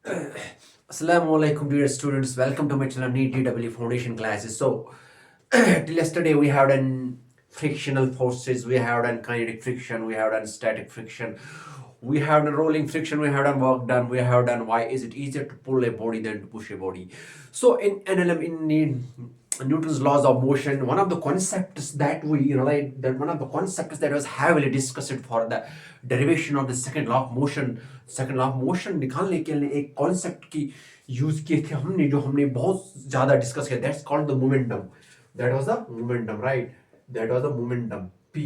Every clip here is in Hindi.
Assalamu alaikum, dear students. Welcome to my channel NEET DW Foundation classes. So, till yesterday we have done frictional forces, we have done kinetic friction, we have done static friction, we have done rolling friction, we have done work done, we have done why is it easier to pull a body than to push a body. So, in NLM, Newton's laws of motion, one of the concepts that we relate, that one of the concepts that was heavily discussed for the derivation of the second law of motion निकालने के लिए एक कॉन्सेप्ट की यूज किए थे हमने, जो हमने बहुत ज्यादा डिस्कस किया, that's called the momentum. That was the momentum, right? That was the momentum P.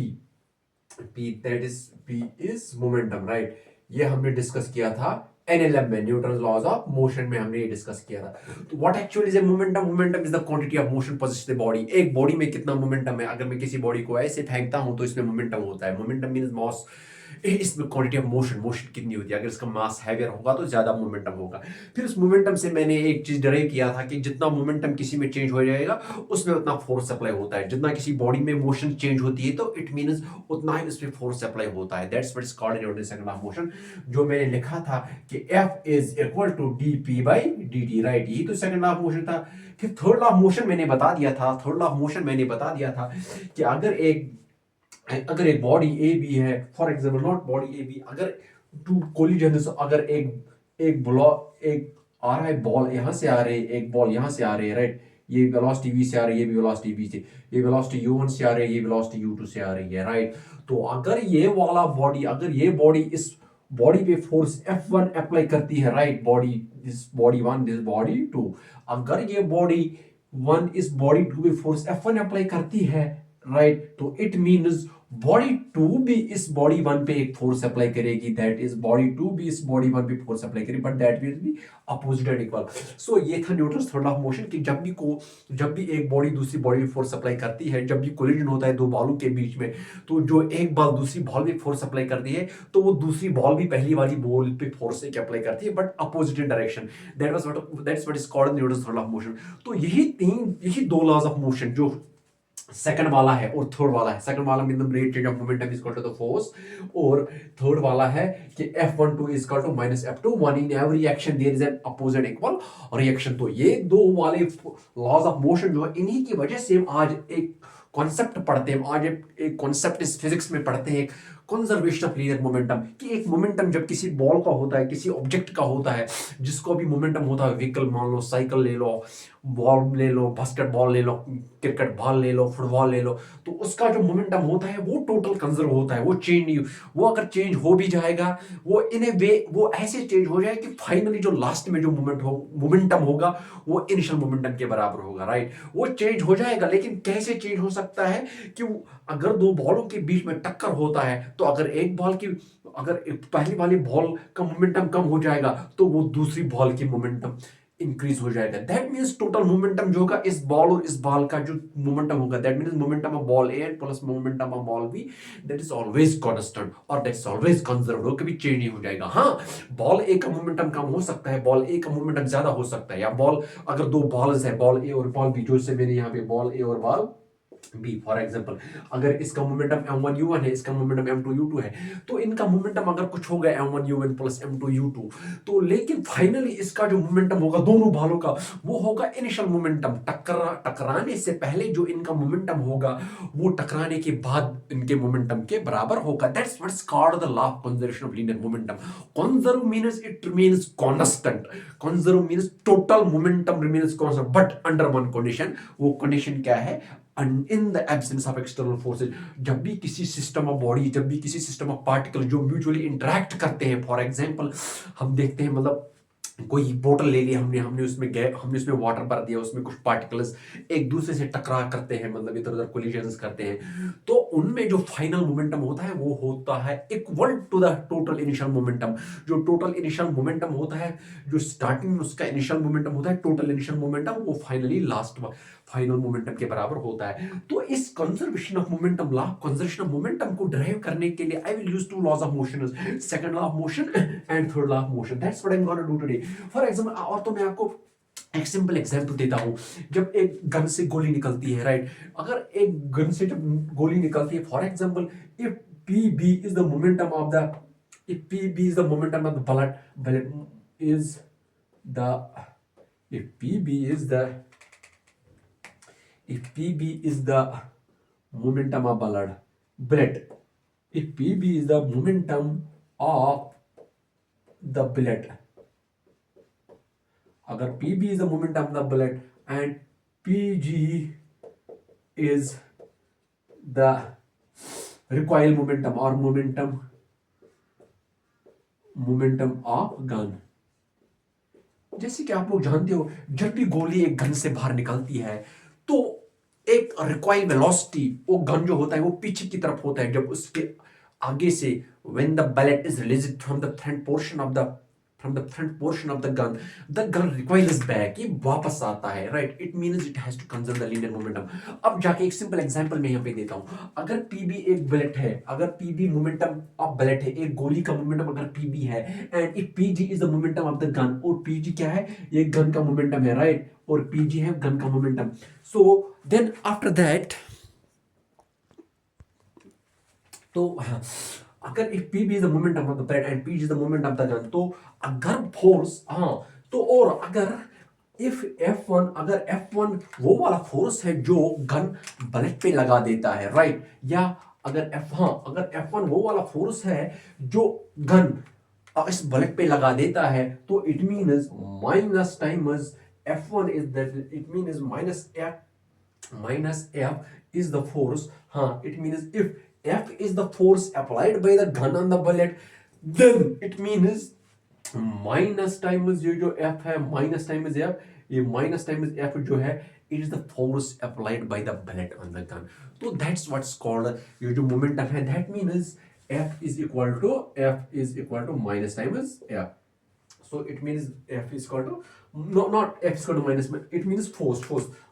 That is P is momentum, right? ये हमने डिस्कस किया था एनएलएम में, न्यूटन लॉज ऑफ मोशन में हमने ये डिस्कस किया था. तो what actually is a momentum? Momentum is the quantity of motion possessed the body. एक बॉडी में कितना मोमेंटम है. अगर मैं किसी बॉडी को ऐसे फेंकता हूं तो इसमें मोमेंटम होता है. मोमेंटम मींस मास, इसमें क्वांटिटी ऑफ मोशन कितनी होती है. अगर इसका मास हैवियर होगा तो ज्यादा मोमेंटम होगा. फिर उस मोमेंटम से मैंने एक चीज डराइव किया था कि जितना मोमेंटम किसी में चेंज हो जाएगा उसमें उतना फोर्स अप्लाई होता है. जितना किसी बॉडी में मोशन चेंज होती है तो इट मींस उतना ही उसमें फोर्स अप्लाई होता है. That's what is called in second law of motion, जो मैंने लिखा था कि F is equal to dp by dt, right? यही तो सेकंड लॉ ऑफ मोशन था. फिर थर्ड लॉ ऑफ मोशन मैंने बता दिया था. कि अगर एक बॉडी ए बी है, for example not body A B, अगर टू कोलिजन, अगर एक ब्लॉक, एक आ रहा है बॉल यहां से आ रही है, एक बॉल यहां से आ रही है, राइट? ये वेलोसिटी v से आ रही है, ये भी वेलोसिटी v से, ये वेलोसिटी u1 से आ रही है, ये वेलोसिटी u2 से आ रही है, राइट? तो अगर ये बॉडी इस बॉडी पे फोर्स F1 अप्लाई करती है, right? This body 1, this body 2, अगर ये बॉडी 1 इस बॉडी 2 पे फोर्स F1 अप्लाई करती है, राइट? तो इट मींस बॉडी 2 भी इस बॉडी 1 पे एक फोर्स अप्लाई करेगी. दैट इज बॉडी 2 भी इस बॉडी 1 पे फोर्स अप्लाई करेगी, but that will be opposite and equal. So ये था Newton's third law of motion कि जब भी एक बॉडी दूसरी बॉडी पे फोर्स अप्लाई करती है, जब भी कोलिजन होता है दो बॉलों के बीच में, तो जो एक बॉल दूसरी बॉल पे फोर्स अप्लाई करती है तो वो दूसरी बॉल भी पहली वाली बॉल पे फोर्स एक अप्लाई करती है, but opposite in direction. That's what is called Newton's third law of motion. तो यही दो लॉज ऑफ मोशन जो सेकंड वाला है और थर्ड वाला है. सेकंड वाला mean rate change of momentum is equal to the force, और थर्ड वाला है कि F12 is equal to minus F21. In every action there is an opposite equal reaction. तो ये दो वाले लॉज ऑफ मोशन जो है, इन्हीं की वजह से हम आज एक कॉन्सेप्ट पढ़ते हैं. आज एक कॉन्सेप्ट इस फिजिक्स में पढ़ते हैं, कंजर्वेशन ऑफ लीनियर मोमेंटम. कि एक मोमेंटम जब किसी बॉल का होता है, किसी ऑब्जेक्ट का होता है, जिसको भी मोमेंटम होता है, व्हीकल मान लो, साइकिल ले लो, बॉल ले लो, बास्केटबॉल ले लो, क्रिकेट बॉल ले लो, फुटबॉल ले लो, तो उसका जो मोमेंटम होता है वो टोटल कंजर्व होता है. वो चेंज नहीं, वो अगर चेंज हो भी जाएगा वो इन ए वे वो ऐसे चेंज हो जाए कि फाइनली जो लास्ट में जो मोमेंटम होगा वो इनिशियल मोमेंटम के बराबर होगा, राइट? वो चेंज हो जाएगा, लेकिन कैसे चेंज हो सकता है कि अगर दो बॉलों के बीच में टक्कर होता है तो अगर पहली वाली बॉल का मोमेंटम कम हो जाएगा तो वो दूसरी बॉल की मोमेंटम इंक्रीज हो जाएगा. दैट मींस टोटल मोमेंटम जो होगा इस बॉल और इस बॉल का जो मोमेंटम होगा, that means momentum of ball A plus momentum of ball B, that is always constant और दैट इज ऑलवेज कंजर्व्ड. वो कभी चेंज नहीं हो जाएगा. हाँ, बॉल ए का मोमेंटम कम हो सकता है, बॉल ए का मोमेंटम ज्यादा हो सकता है, या बॉल अगर दो बॉल्स है, बॉल ए और बॉल बी, जो से मेरे यहाँ पे बॉल ए और बॉल बी, फॉर एग्जाम्पल अगर इसका मोमेंटम m1u1 है, इसका मोमेंटम m2u2 है, तो इनका मोमेंटम अगर कुछ होगा m1u1 प्लस m2u2, तो लेकिन फाइनली इसका जो मोमेंटम होगा दोनों भालों का, वो होगा इनिशियल मोमेंटम. टकराने से पहले जो इनका मोमेंटम होगा वो टकराने के बाद इनके मोमेंटम के बराबर होगा. That's what's called the law of conservation of linear momentum. Conserve means it remains constant. Conserve means total momentum remains constant, but under one condition. वो कंडीशन क्या है? in the absence of external forces. जब भी किसी सिस्टम ऑफ बॉडी, जब भी किसी सिस्टम ऑफ पार्टिकल जो म्यूचुअली इंटरेक्ट करते हैं, फॉर एग्जांपल हम देखते हैं, मतलब कोई बोतल ले ली हमने उसमें वाटर भर दिया, उसमें कुछ पार्टिकल्स एक दूसरे से टकरा करते हैं, मतलब इधर उधर कोलिजन्स करते हैं, तो उनमें जो फाइनल मोमेंटम होता है वो होता है equal to the total initial momentum. जो टोटल इनिशियल मोमेंटम होता है, जो स्टार्टिंग में उसका इनिशियल मोमेंटम होता है, टोटल इनिशियल मोमेंटम, वो फाइनली लास्ट फाइनल मोमेंटम के बराबर होता है. तो इस conservation of momentum, law of conservation of momentum को ड्राइव करने के लिए I will use two laws of motion, second law of motion and third law of motion. That's what I am gonna do today. For example, और तो मैं आपको एक सिंपल एग्जांपल देता हूं. जब एक गन से गोली निकलती है, राइट? अगर एक गन से जब गोली निकलती है, for example if pb is the momentum of the if pb is the momentum of the bullet is the if PB is the if PB is the momentum of bullet, if PB is the momentum of the bullet, अगर PB is the momentum of the bullet and PG is the recoil momentum or momentum of gun. जैसे कि आप लोग जानते हो, जब भी गोली एक गन से बाहर निकलती है तो एक रिकॉइल वेलोसिटी, वो गन जो होता है वो पीछे की तरफ होता है जब उसके आगे से when the bullet is released from the front portion of the gun recoils back, ये वापस आता है, right. It means it has to conserve the linear momentum. अब जाके एक सिंपल एग्जांपल मैं यहाँ पे देता हूँ. अगर पीबी एक बुलेट है, अगर पीबी मोमेंटम ऑफ बुलेट है, एक गोली का मोमेंटम अगर पीबी है and if PG is the momentum of the gun, और पीजी क्या है, ये गन का मोमेंटम है, राइट, और पीजी है गन का momentum. So then after that, तो अगर if PB is the momentum of the bullet and PG is the moment of the gun, तो अगर फोर्स, तो और अगर इफ F1, अगर F1 वो वाला फोर्स है जो गन बुलेट पे लगा देता है, राइट, या अगर अगर F1 वो वाला फोर्स है जो गन इस बुलेट पे लगा देता है, तो it means minus times F1 is that, it means minus F is the force. It means if F is the force applied by the gun on the bullet, then it means minus times ये जो F है, minus times F, ये minus times F जो है, it is the force applied by the bullet on the gun. So that's what's called ये जो momentum है, that means F is equal to minus times F. So it means F is equal to, no, not F is equal to minus, it means force,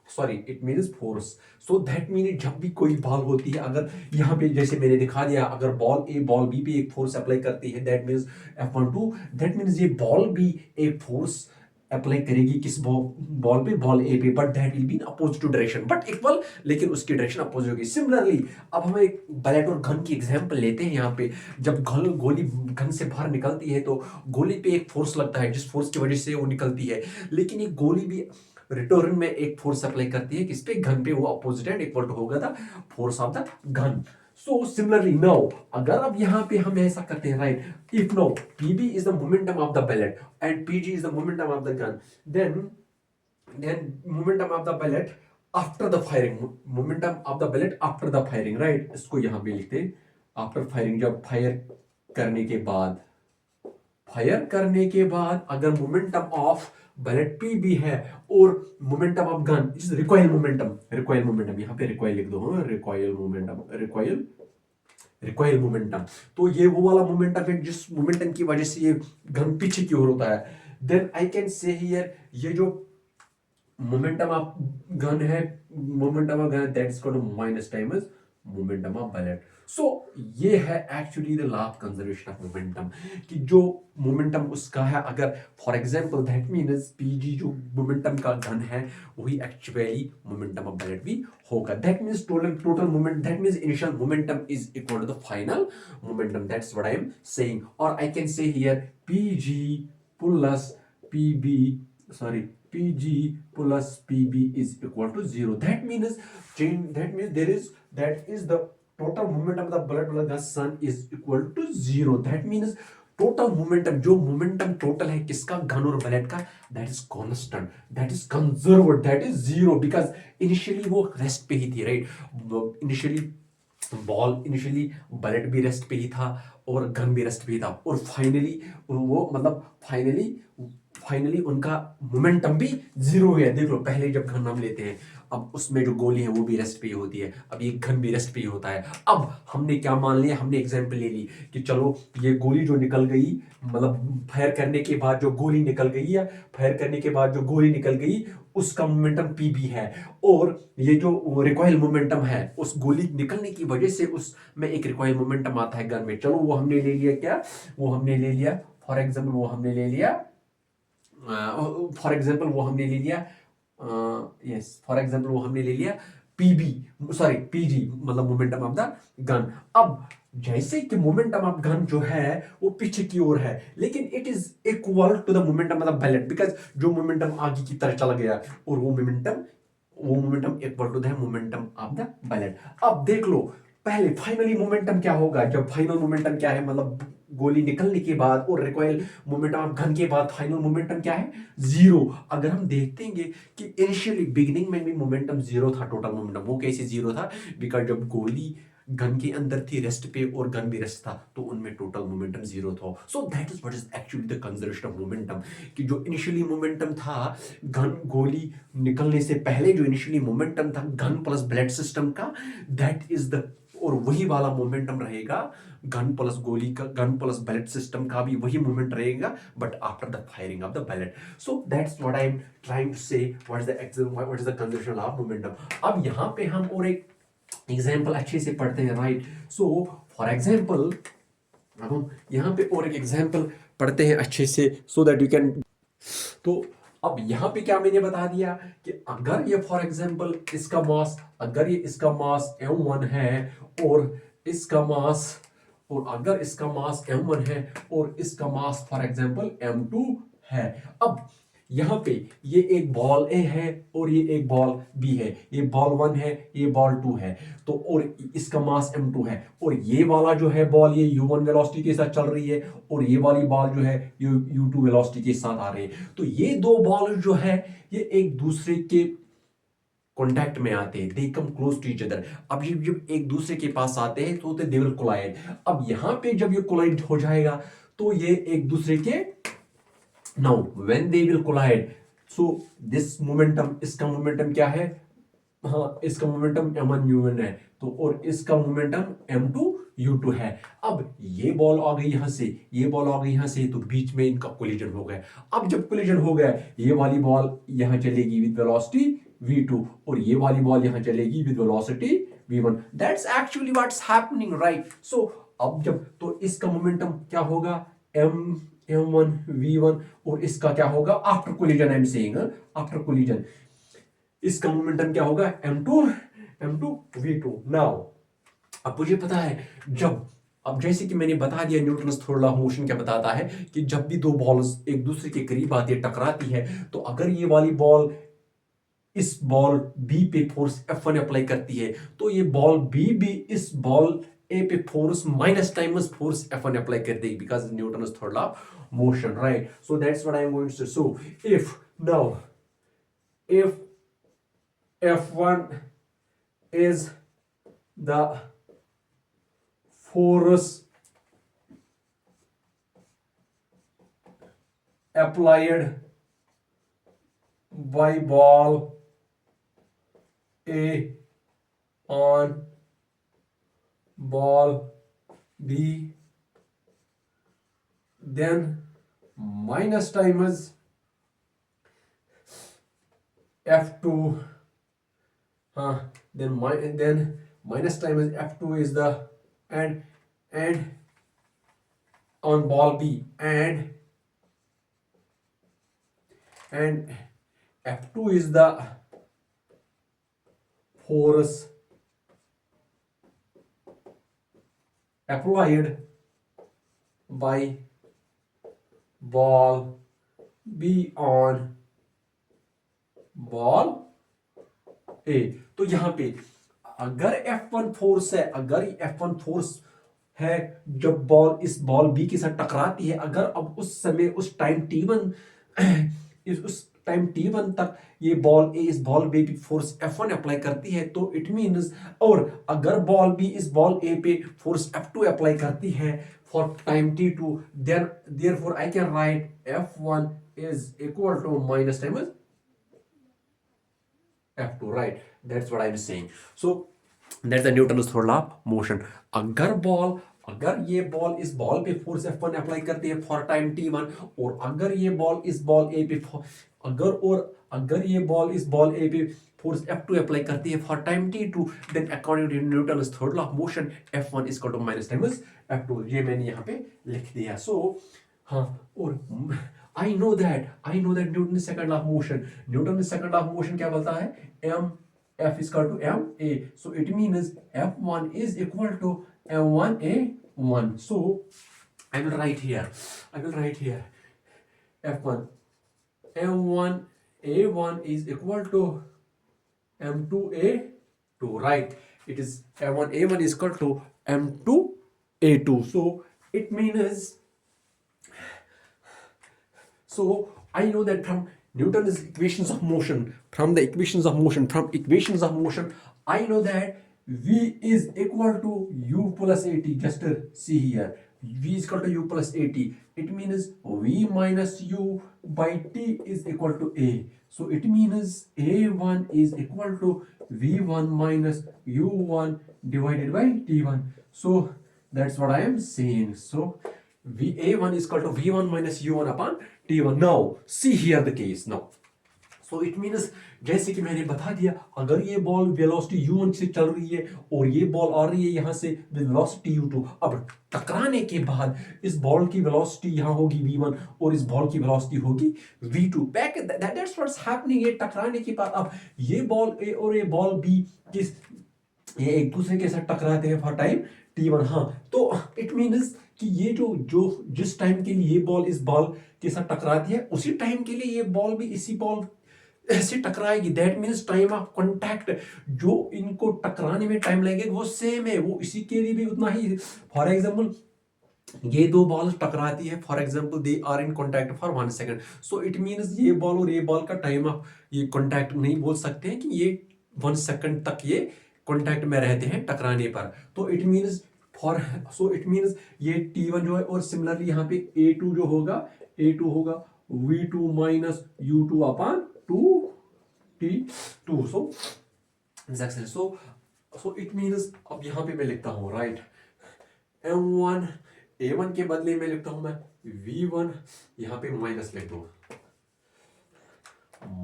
sorry, it means force. So that means जब भी कोई बॉल होती है, अगर यहाँ पे जैसे मैंने दिखा दिया, अगर बॉल A बॉल B पे एक फोर्स अप्लाई करती है, that means F12, that means ये बॉल भी एक फोर्स अप्लाई करेगी किस बॉल पे, बॉल ए पे, but that will be in opposite direction, but equal, लेकिन उसकी डायरेक्शन अपोजिट होगी. सिमिलरली अब हम एक बुलेट और गन की एग्जांपल लेते हैं. यहाँ पे जब गोली गन से बाहर निकलती है तो गोली पे एक फोर्स लगता है जिस फोर्स की वजह से वो निकलती है, लेकिन एक गोली भी रिटर्न में एक फोर्स अप्लाई करती है किस पे, गन पे, वो अपोजिट एंड इक्वल टू होगा the force of the gun. So similarly now, अगर अब यहाँ पे हम ऐसा करते हैं, right, if now PB is the momentum of the bullet and PG is the momentum of the gun, then momentum of the bullet after the firing, momentum of the bullet after the firing, right, इसको यहाँ पे लिखते हैं after firing, जब फायर करने के बाद अगर मोमेंटम ऑफ बुलेट पीबी है और momentum of gun is recoil momentum, यहाँ पे रिकॉइल लिख दो, रिकॉइल मोमेंटम, तो ये वो वाला मोमेंटम है जिस मोमेंटम की वजह से ये गन पीछे की ओर होता है. Then I can say here ये जो मोमेंटम ऑफ गन है, that is equal to minus times momentum of bullet. So ये है actually the law of conservation of momentum, कि जो मोमेंटम उसका है, अगर for example that means PG जो मोमेंटम का गन है वही एक्चुअली मोमेंटम ऑफ बुलेट भी होगा. That means total moment, that means initial momentum is equal to the final momentum. That's what I am saying. और I can say here PG plus PG plus PB is equal to 0. That means the total momentum of the bullet plus the sun is equal to 0. That means total momentum, जो momentum total है किसका, गन और बुलेट का, that is constant, that is conserved, that is 0, because initially वो रेस्ट पे ही थी, right. इनिशियली बुलेट भी रेस्ट पे ही था और गन भी रेस्ट पे ही था, और फाइनली उनका मोमेंटम भी 0 है. देख लो, पहले जब गन हम लेते हैं, अब उसमें जो गोली है वो भी रेस्ट पे ही होती है, अब ये गन भी रेस्ट पे ही होता है. अब हमने क्या मान लिया, हमने एग्जांपल ले ली कि चलो ये गोली जो निकल गई, मतलब फायर करने के बाद जो गोली निकल गई, या फायर करने के बाद जो गोली निकल गई उसका मोमेंटम पीबी है, और ये जो रिकॉइल मोमेंटम है उस गोली निकलने की वजह से उसमें एक रिकॉइल मोमेंटम आता है गन में. चलो वो हमने ले लिया, क्या वो हमने ले लिया, फॉर एग्जाम्पल वो हमने ले लिया पीजी, मतलब मोमेंटम ऑफ द गन. अब जैसे कि मोमेंटम ऑफ गन जो है वो पीछे की ओर है, लेकिन it is equal to the momentum of the bullet, because जो मोमेंटम आगे की तरफ चला गया और वो momentum equal to the momentum of the bullet. अब देख लो पहले फाइनली मोमेंटम क्या होगा, जब फाइनल मोमेंटम क्या है, मतलब गोली निकलने के बाद और रिकॉइल मोमेंटम ऑफ गन के बाद फाइनल मोमेंटम क्या है, जीरो। अगर हम देखते हैं कि इनिशियली बिगिनिंग में भी मोमेंटम जीरो था, टोटल मोमेंटम वो कैसे जीरो था, बिकॉज जब गोली गन के अंदर थी रेस्ट पे और गन भी रेस्ट था, तो उनमें टोटल मोमेंटम जीरो था। So that is what is actually the conservation of momentum, कि जो इनिशियली मोमेंटम था गन गोली निकलने से पहले, जो इनिशियली मोमेंटम था गन प्लस ब्लड सिस्टम का, दैट इज द, और वही वाला मोमेंटम रहेगा गन प्लस गोली का, गन प्लस बैलेट सिस्टम का भी वही मोमेंट रहेगा, but after the firing of the bullet. So that's what I am trying to say, what is the conservation of momentum. अब यहाँ पे हम और एक एग्जाम्पल अच्छे से पढ़ते हैं, राइट। सो फॉर एग्जाम्पल अब हम यहाँ पे और एक एग्जाम्पल पढ़ते हैं अच्छे से, सो दैट यू कैन। तो अब यहाँ पे क्या मैंने बता दिया कि अगर ये फॉर एग्जाम्पल इसका मास, अगर ये इसका मास m1 है और इसका मास, और अगर इसका मास m1 है और इसका मास फॉर एग्जाम्पल m2 है। अब यहाँ पे ये एक बॉल A है और ये एक बॉल B है, ये बॉल 1 है, ये बॉल 2 है, तो और इसका मास m2 है, और ये वाला जो है बॉल ये u1 वेलोसिटी के साथ चल रही है, और ये वाली बॉल जो है u2 वेलोसिटी के साथ आ रही है। तो ये दो बॉल जो है ये एक दूसरे के कॉन्टैक्ट में आते हैं, they come close to each other. अब ये जब एक दूसरे के पास आते हैं तो दे विल कोलाइड। अब यहाँ पे जब ये कोलाइड हो जाएगा तो ये एक दूसरे के, now when they will collide, so this momentum, इसका मोमेंटम क्या है, हाँ इसका मोमेंटम m1 u1 है, तो और इसका मोमेंटम m2 u2 है। अब ये बॉल आ गई यहां से, ये बॉल आ गई यहां से, तो बीच में इनका कोलिजन हो गया। अब जब कोलिजन हो गया, ये वाली बॉल यहां चलेगी विद वेलोसिटी v2 और ये वाली बॉल यहां चलेगी with velocity v1। That's actually what's happening, right. So अब जब, तो इसका मोमेंटम क्या होगा, m1 v1, और इसका क्या होगा after collision, I am saying after collision, इसका मोमेंटम क्या होगा m2 v2। नाउ अब मुझे पता है जब, अब जैसे कि मैंने बता दिया Newton's third law of motion क्या बताता है कि जब भी दो बॉल्स एक दूसरे के करीब आती है, टकराती है, तो अगर ये वाली बॉल इस बॉल बी पे फोर्स F1 अप्लाई करती है, तो ये बॉल बी भी इस बॉल ए पे force minus times force F1 apply कर देगी, because Newton's third law of motion, right. So that's what I am going to say. So if now if F1 is the force applied by ball A on ball B, then minus times F2, then minus times F2 is the, and on ball B, and F2 is the force applied by ball B on ball A. तो यहां पे अगर F1 फोर्स है, अगर F1 फोर्स है जब बॉल इस बॉल बी के साथ टकराती है, अगर अब उस समय उस टाइम t1 उस टाइम t1 तक ये बॉल ए इस बॉल बी पे फोर्स F1 अप्लाई करती है, तो इट मींस, और अगर बॉल बी इस बॉल ए पे फोर्स F2 अप्लाई करती है for time t2, then therefore I can write F1 is equal to minus times F2, right? That's what I'm saying. So that's the Newton's third law of motion. अगर ये बॉल इस बॉल पे फोर्स F1 अप्लाई करती है फॉर टाइम t1, और अगर ये बॉल इस बॉल ए पे अगर ये बॉल इस बॉल ए पे फोर्स F2 अप्लाई करती है for time t2, then according to Newton's third law of motion F1 is equal to minus times F2। ये मैंने यहाँ पे लिख दिया। सो हाँ, और I know that Newton's second law of motion, Newton's second law of motion क्या बोलता है, m F is equal to ma, so it means F1 is equal to M1A1. So I will write here. F1 M1A1 is equal to M2A2. Right? It is M1A1 is equal to M2A2. So it means, so I know that from Newton's equations of motion, from equations of motion, I know that V is equal to U plus AT. Just see here, V is equal to U plus AT. It means V minus U by T is equal to A. So it means A1 is equal to V1 minus U1 divided by T1. So that's what I am saying. So A1 is equal to V1 minus U1 upon T1. Now see here the case now. So it means, जैसे कि मैंने बता दिया, अगर ये बॉल वेलोसिटी u1 से चल रही है और ये बॉल आ रही है यहाँ से वेलोसिटी u2, अब टकराने के बाद इस बॉल की वेलोसिटी यहाँ होगी v1 और इस बॉल की वेलोसिटी होगी v2. Back that's what's happening. ये टकराने के बाद अब ये बॉल a और ये बॉल b किस ये एक दूसरे के साथ टकराते हैं फॉर टाइम t1. हाँ, तो इट मीन्स कि ये जो जिस टाइम के लिए ये बॉल इस बॉल के साथ टकराती है, उसी टाइम के लिए ये बॉल भी इसी बॉल ऐसे टकराएगी. That means time of contact जो इनको टकराने में टाइम लगेगा वो सेम है, वो इसी के लिए भी उतना ही. फॉर एग्जाम्पल ये दो बॉल टकराती है, for example they are in contact for 1 second. So it means ये बॉल और ये बॉल का टाइम ऑफ ये कॉन्टैक्ट नहीं बोल सकते हैं कि ये 1 सेकेंड तक ये कॉन्टैक्ट में रहते हैं टकराने पर. तो इट मीन्स इट मीन्स ये T1 जो है, और सिमिलरली यहाँ पे A2 जो होगा, A2 होगा V2 minus U2 upon 2T2. So it means, अब यहाँ पे मैं लिखता हूँ राइट, M1 A1 के बदले में लिखता हूं मैं V1, यहाँ पे माइनस लिख दो,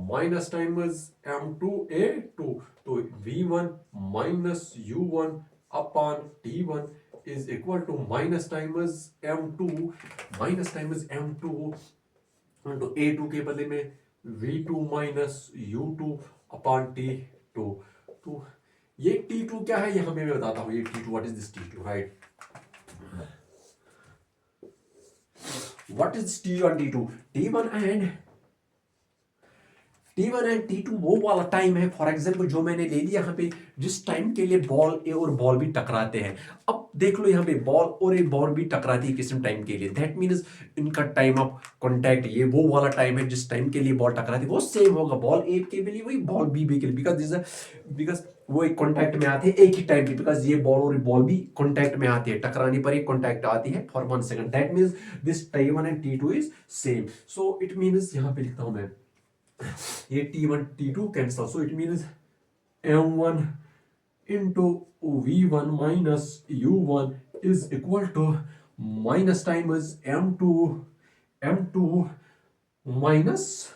माइनस टाइम्स M2A2. तो V1 minus U1 upon T1 is equal to minus times M2 तो A2 के बदले में V2 minus U2 upon T2. तो ये T2 क्या है यहाँ पे मैं बताता हूँ. ये T2, what is this T2, right? What is T1 T2? T1 and T2 वो वाला टाइम है. फॉर एग्जाम्पल जो मैंने ले लिया यहाँ पे, जिस टाइम के लिए बॉल ए और बॉल भी टकराते हैं. अब देख लो यहाँ पे बॉल और एक बॉल भी टकराती है किस टाइम के लिए. दैट मीन्स इनका टाइम ऑफ कॉन्टैक्ट ये वो वाला टाइम है जिस टाइम के लिए बॉल टकराती है, वो सेम होगा. बॉल ए के लिए वही बॉल बी के लिए, बिकॉज वो एक कॉन्टैक्ट में आते हैं एक ही टाइम पे, बिकॉज ये बॉल और बॉल भी कॉन्टैक्ट में आती है, टकराने पर एक कॉन्टैक्ट आती है for 1 second. That means this T1 and T2 is same. So it means यहाँ पे लिखता हूं मैं, ये T1 T2 cancel. So it means M1 into V1 minus U1 is equal to minus times M2 minus,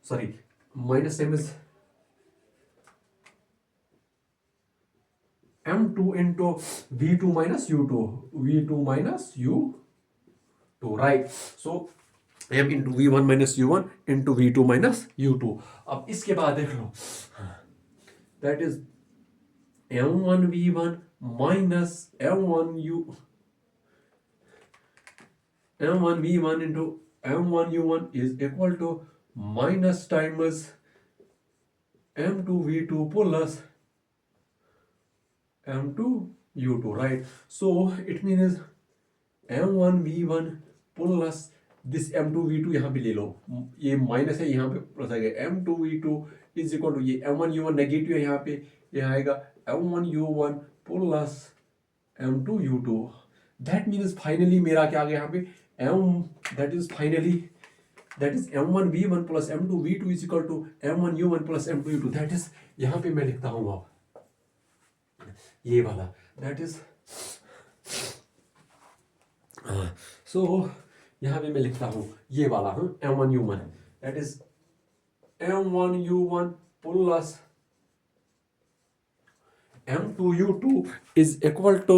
sorry, minus times M2 into V2 minus U2, right? So M into V1 minus U1 into V2 minus U2. अब इसके बाद देख लो, that is M1 V1 minus M1 V1 into M1 U1 is equal to minus times M2 V2 plus M2 U2, right? So it means M1 V1 plus this M2 V2 यहाँ पे ले लो, ये माइनस है यहाँ पे प्लस आएगा. M2 V2 is equal to ये M1 U1 नेगेटिव है यहाँ पे, ये आएगा M1 U1 plus M2 U2. That means finally मेरा क्या आ गया यहाँ पे that is M1 V1 plus M2 V2 is equal to M1 U1 plus M2 U2. That is यहाँ पे मैं लिखता हूँ अब ये वाला, दैट इज सो यहाँ पे मैं लिखता हूँ ये वाला M1 U1, that is M1 U1 plus M2 U2 is equal to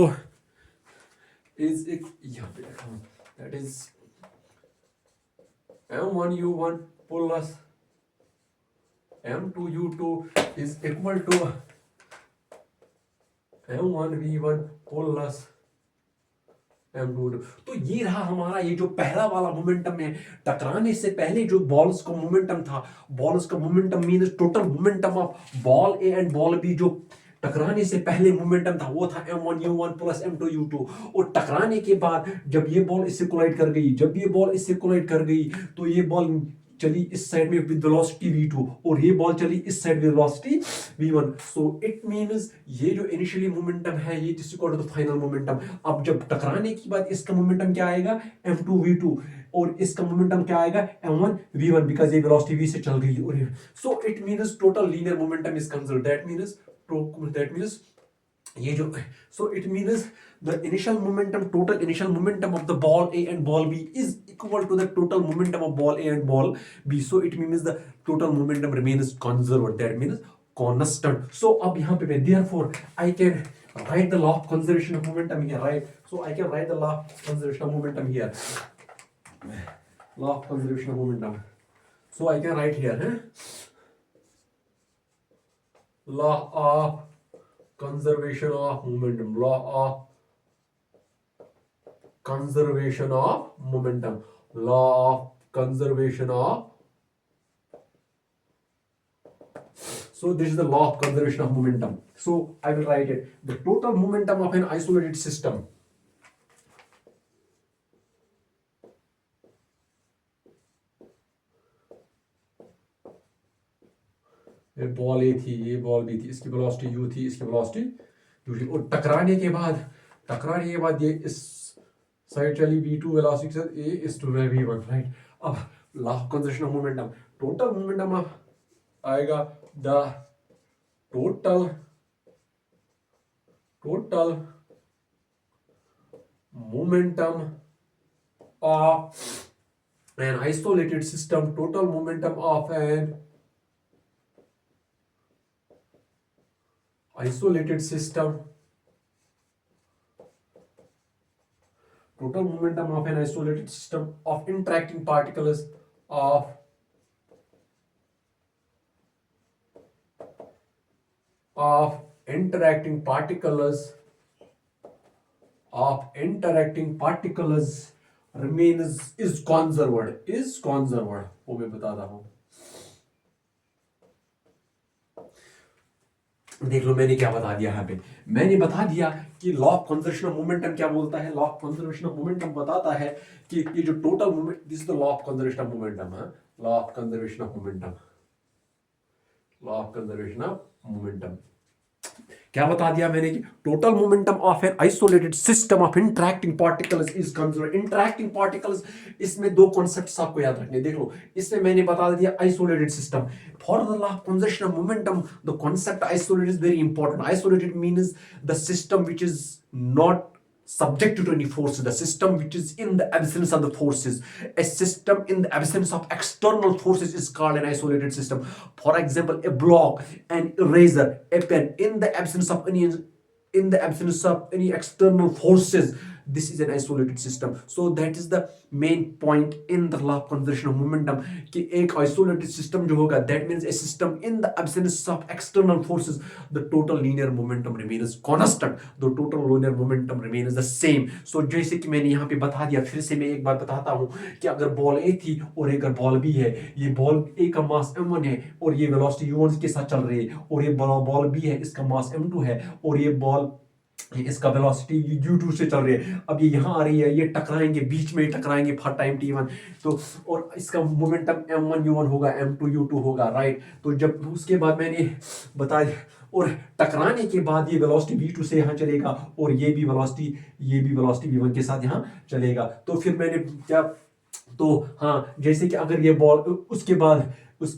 यहाँ पे लिखा हूँ, that is M1 U1 plus M2 U2 is equal to m1v1 plus m2। तो ये रहा हमारा ये जो पहला वाला मोमेंटम है, टकराने से पहले जो बॉल्स का मोमेंटम था। बॉल्स का momentum means total momentum of ball A and ball B. जो टकराने से पहले मोमेंटम था वो था m1u1 प्लस m2u2। और टकराने के बाद जब ये बॉल इससे कोलाइड कर गई, जब ये बॉल इससे कोलाइड कर गई, तो ये बॉल चली इस साइड में विद वेलोसिटी v2 और ये बॉल चली इस side with velocity v1। So it means ये जो इनिशियली मोमेंटम है ये is equal to the final momentum. अब जब टकराने की बाद इसका मोमेंटम क्या आएगा m2v2 और इसका मोमेंटम क्या आएगा m1v1 बिकॉज़ ये वेलोसिटी v से चल रही है। और सो it means total linear momentum is conserved. That means ये जो so it means the initial momentum, total initial momentum of the ball A and ball B is equal to the total momentum of ball A and ball B. So it means the total momentum remains conserved, that means constant. So अब यहाँ पे therefore I can write the law of conservation of momentum here, right? So I can write the law of conservation of momentum here. Law of conservation of momentum. So I can write here, law of conservation of momentum, law of conservation of momentum, law of conservation of, so this is the law of conservation of momentum. So I will write it, the total momentum of an isolated system, ये बॉल ए थी, ये बॉल बी थी, इसकी वेलोसिटी u थी, इसकी वेलोसिटी u थी। और टकराने के बाद ये इस साइड चली v2 वेलोसिटी से a is to v1, right. अब law of conservation of momentum, total momentum आएगा the total momentum of an isolated system, total momentum of an isolated system, total momentum of an isolated system of interacting particles of interacting particles remains is conserved। वो मैं बता रहा हूं। देख लो मैंने क्या बता दिया यहाँ पे, मैंने बता दिया कि law of conservation of momentum क्या बोलता है। Law of conservation of momentum बताता है कि ये जो total moment, this is the law of conservation of momentum, law of conservation of momentum, law of conservation of momentum क्या बता दिया मैंने कि total momentum of an isolated system of interacting particles is conserved. Interacting particles, इसमें दो कॉन्सेप्ट्स आपको याद रखने। देख लो, इसमें मैंने बता दिया isolated system. For the law of conservation of momentum the concept isolated is very important. Isolated means the system which is not subjected to any forces, the system which is in the absence of the forces. A system in the absence of external forces is called an isolated system. For example, a block, an eraser, a pen, in the absence of any external forces, this is an isolated system. So that is the main point in the law of conservation of momentum कि एक isolated system जो होगा, that means a system in the absence of external forces, the total linear momentum remains constant, the total linear momentum remains the same. So जैसे कि मैंने यहाँ पे बता दिया, फिर से मैं एक बार बताता हूँ कि अगर बॉल ए थी और अगर बॉल बी है, ये बॉल ए का मास m1 है और ये वेलोसिटी u1 के साथ चल रही है, और ये बॉल बी है, इसका मास m2 है और ये बॉल इसका वेलोसिटी u2 से चल रही है। अब ये यहाँ आ रही है, ये टकराएंगे, बीच में टकराएंगे फॉर टाइम t1, तो और इसका मोमेंटम m1u1 होगा, m2u2 होगा, राइट। तो जब उसके बाद मैंने बताया, और टकराने के बाद ये वेलोसिटी v2 से यहाँ चलेगा और ये भी वेलोसिटी v1 के साथ यहाँ चलेगा। तो फिर मैंने क्या, तो हाँ, जैसे कि अगर ये बॉल, उसके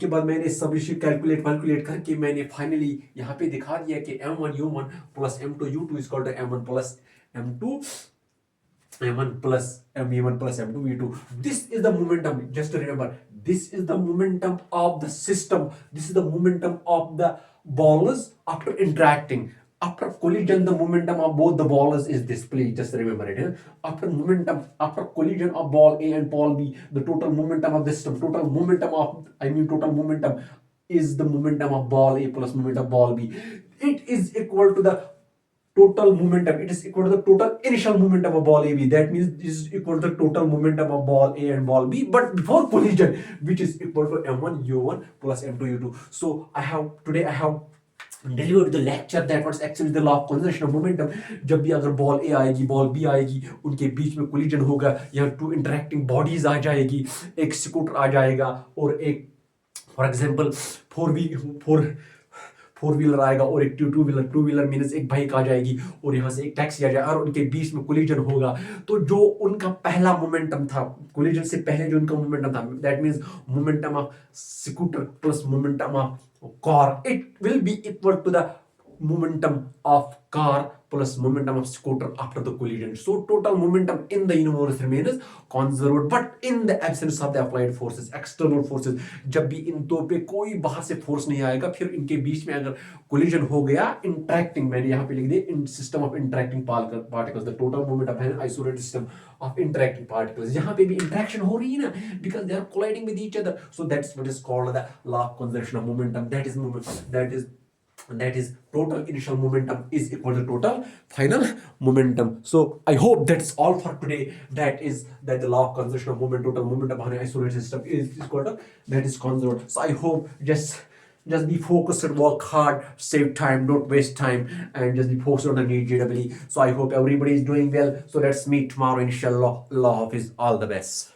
बाद मैंने सब कैलकुलेट करके मैंने फाइनली यहाँ पे दिखा दिया कि m1u1 plus m2u2 equal to m1 plus m1 plus m2v2। This is the momentum, just remember, this is the momentum of the system, this is the momentum of the balls after interacting. After collision, the momentum of both the balls is this. Please just remember it. After collision of ball A and ball B, the total momentum of the system, total momentum is the momentum of ball A plus momentum of ball B. It is equal to the total momentum. It is equal to the total initial momentum of ball AB. That means this is equal to the total momentum of ball A and ball B, but before collision, which is equal to m1 u1 plus m2 u2. So today I have delivered the lecture that what's actually the law of conservation of momentum. जब भी अगर बॉल ए आएगी बॉल बी आएगी उनके बीच में कोलिजन होगा, यहाँ टू इंटरेक्टिंग बॉडीज आ जाएगी, एक स्कूटर आ जाएगा और एक फॉर एग्जांपल फोर व्हीलर आएगा और एक टू व्हीलर मीन्स एक बाइक आ जाएगी और यहाँ से एक टैक्सी आ जाएगा और उनके बीच में कोलिजन होगा. तो जो उनका पहला मोमेंटम था, कोलिजन से पहले जो उनका मोमेंटम था, that means momentum of scooter plus momentum of car, it will be equal to the momentum of car plus momentum of scooter after the collision. So total momentum in the universe remains conserved, but in the absence of the applied forces, external forces, जब भी इन दो पे कोई बाहर से फोर्स नहीं आएगा, फिर इनके बीच में अगर कोलिजन हो गया, इंटरेक्टिंग, मैंने यहाँ पे लिख दिया in system of interacting particles, the total moment of an isolated system of interacting particles. यहाँ पे भी इंटरेक्शन हो रही है ना, because they are colliding with each other. So that's what is called the law of conservation of momentum. That is total initial momentum is equal to total final momentum. So I hope that's all for today. That the law of conservation of moment, total momentum on an isolated system is equal to that is conserved. So I hope just be focused and work hard, save time, don't waste time, and just be focused on the need JEE. So I hope everybody is doing well. So let's meet tomorrow inshallah. Allah Hafiz, all the best.